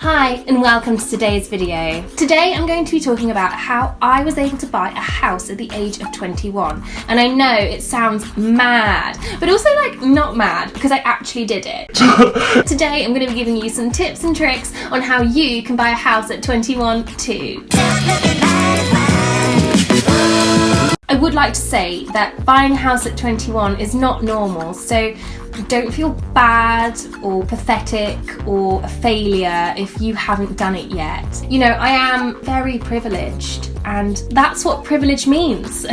Hi and welcome to today's video. Today I'm going to be talking about how I was able to buy a house at the age of 21. And I know it sounds mad, but also not mad because I actually did it. Today I'm going to be giving you some tips and tricks on how you can buy a house at 21 too. I would like to say that buying a house at 21 is not normal, so don't feel bad or pathetic or a failure if you haven't done it yet. You know, I am very privileged, and that's what privilege means.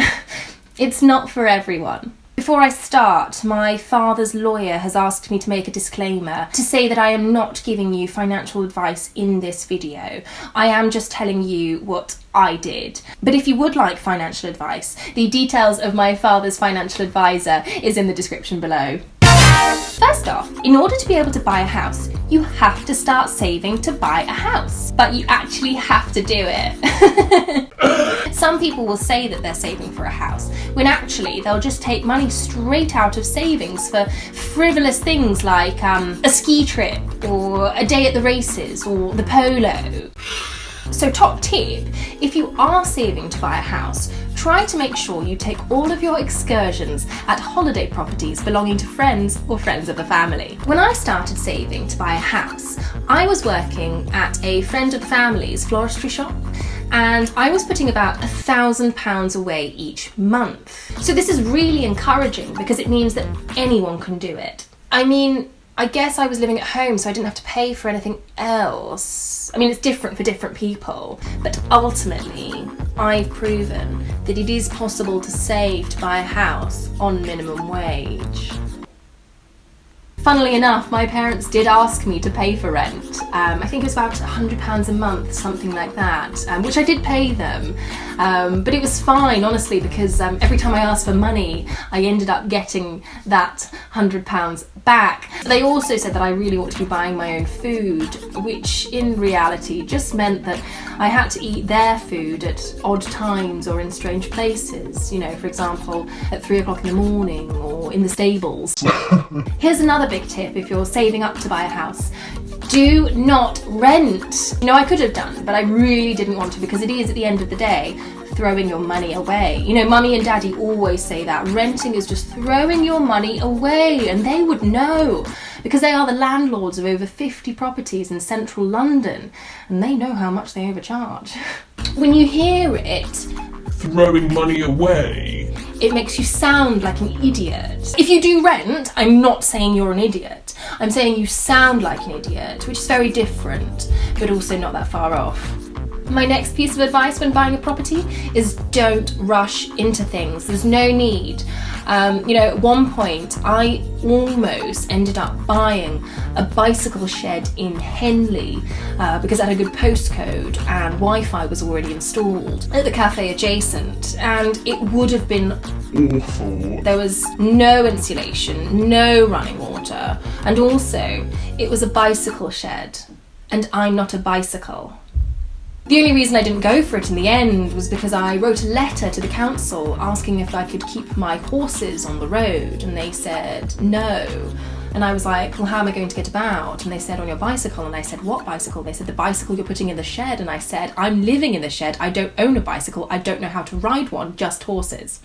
It's not for everyone. Before I start, my father's lawyer has asked me to make a disclaimer to say that I am not giving you financial advice in this video. I am just telling you what I did. But if you would like financial advice, the details of my father's financial advisor is in the description below. First off, in order to be able to buy a house, you have to start saving to buy a house. But you actually have to do it. Some people will say that they're saving for a house, when actually they'll just take money straight out of savings for frivolous things like a ski trip or a day at the races or the polo. So top tip, if you are saving to buy a house, try to make sure you take all of your excursions at holiday properties belonging to friends or friends of the family. When I started saving to buy a house, I was working at a friend of the family's floristry shop, and I was putting about £1,000 away each month. So this is really encouraging because it means that anyone can do it. I mean, I guess I was living at home, so I didn't have to pay for anything else. I mean, it's different for different people, but ultimately, I've proven that it is possible to save to buy a house on minimum wage. Funnily enough, my parents did ask me to pay for rent. I think it was about £100 a month, something like that, which I did pay them. But it was fine, honestly, because every time I asked for money, I ended up getting that £100 back. They also said that I really ought to be buying my own food, which in reality just meant that I had to eat their food at odd times or in strange places. You know, for example, at 3 o'clock in the morning or in the stables. Here's another big tip if you're saving up to buy a house. Do not rent. You know, I could have done, but I really didn't want to because it is, at the end of the day, throwing your money away. You know, mummy and daddy always say that renting is just throwing your money away, and they would know because they are the landlords of over 50 properties in central London, and they know how much they overcharge. When you hear it, throwing money away, it makes you sound like an idiot. If you do rent, I'm not saying you're an idiot. I'm saying you sound like an idiot, which is very different, but also not that far off. My next piece of advice when buying a property is don't rush into things. There's no need. You know, at one point I almost ended up buying a bicycle shed in Henley because it had a good postcode and Wi-Fi was already installed at the cafe adjacent, and it would have been awful. There was no insulation, no running water, and also it was a bicycle shed, and I'm not a bicycle. The only reason I didn't go for it in the end was because I wrote a letter to the council asking if I could keep my horses on the road, and they said no. And I was like, well, how am I going to get about? And they said, on your bicycle. And I said, what bicycle? They said, the bicycle you're putting in the shed. And I said, I'm living in the shed. I don't own a bicycle. I don't know how to ride one, just horses.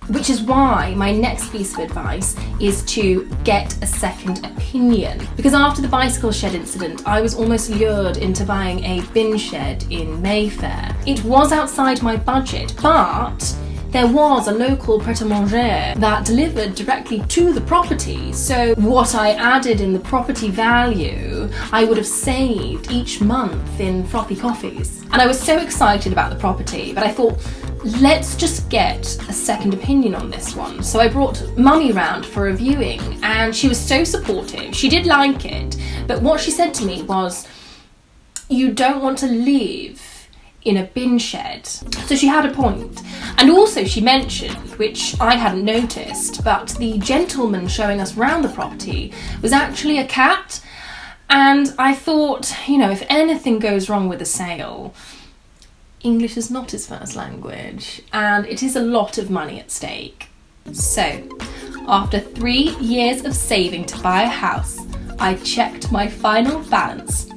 Which is why my next piece of advice is to get a second opinion. Because after the bicycle shed incident, I was almost lured into buying a bin shed in Mayfair. It was outside my budget, but there was a local pret-a-manger that delivered directly to the property. So what I added in the property value, I would have saved each month in frothy coffees. And I was so excited about the property, but I thought, let's just get a second opinion on this one. So I brought mummy round for a viewing, and she was so supportive. She did like it, but what she said to me was, you don't want to live in a bin shed. So she had a point. And also she mentioned, which I hadn't noticed, but the gentleman showing us round the property was actually a cat. And I thought, you know, if anything goes wrong with the sale, English is not his first language, and it is a lot of money at stake. So, after 3 years of saving to buy a house, I checked my final balance,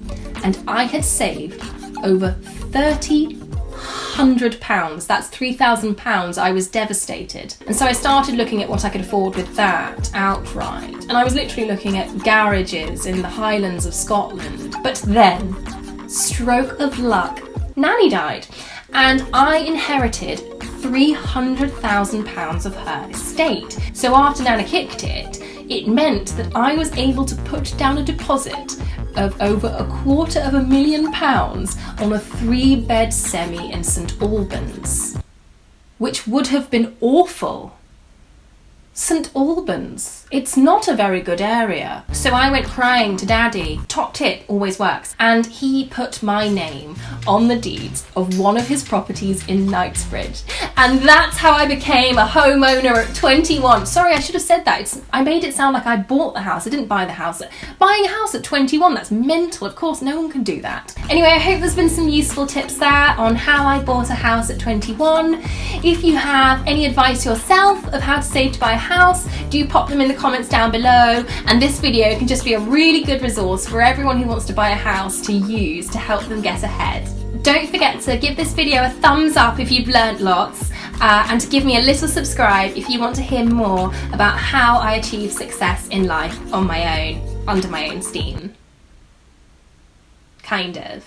and I had saved over £3,000. That's £3,000. I was devastated. And so I started looking at what I could afford with that outright. And I was literally looking at garages in the Highlands of Scotland. But then, stroke of luck, Nanny died. And I inherited £300,000 of her estate. So after Nana kicked it, it meant that I was able to put down a deposit of over £250,000 on a 3-bed semi in St Albans, which would have been awful. St Albans. It's not a very good area. So I went crying to Daddy. Top tip, always works. And he put my name on the deeds of one of his properties in Knightsbridge. And that's how I became a homeowner at 21. Sorry, I should have said that. I made it sound like I bought the house. I didn't buy the house. Buying a house at 21, that's mental. Of course, no one can do that. Anyway, I hope there's been some useful tips there on how I bought a house at 21. If you have any advice yourself of how to save to buy a house, do pop them in the comments down below, and this video can just be a really good resource for everyone who wants to buy a house to use to help them get ahead. Don't forget to give this video a thumbs up if you've learnt lots, and to give me a little subscribe if you want to hear more about how I achieve success in life on my own, under my own steam. Kind of.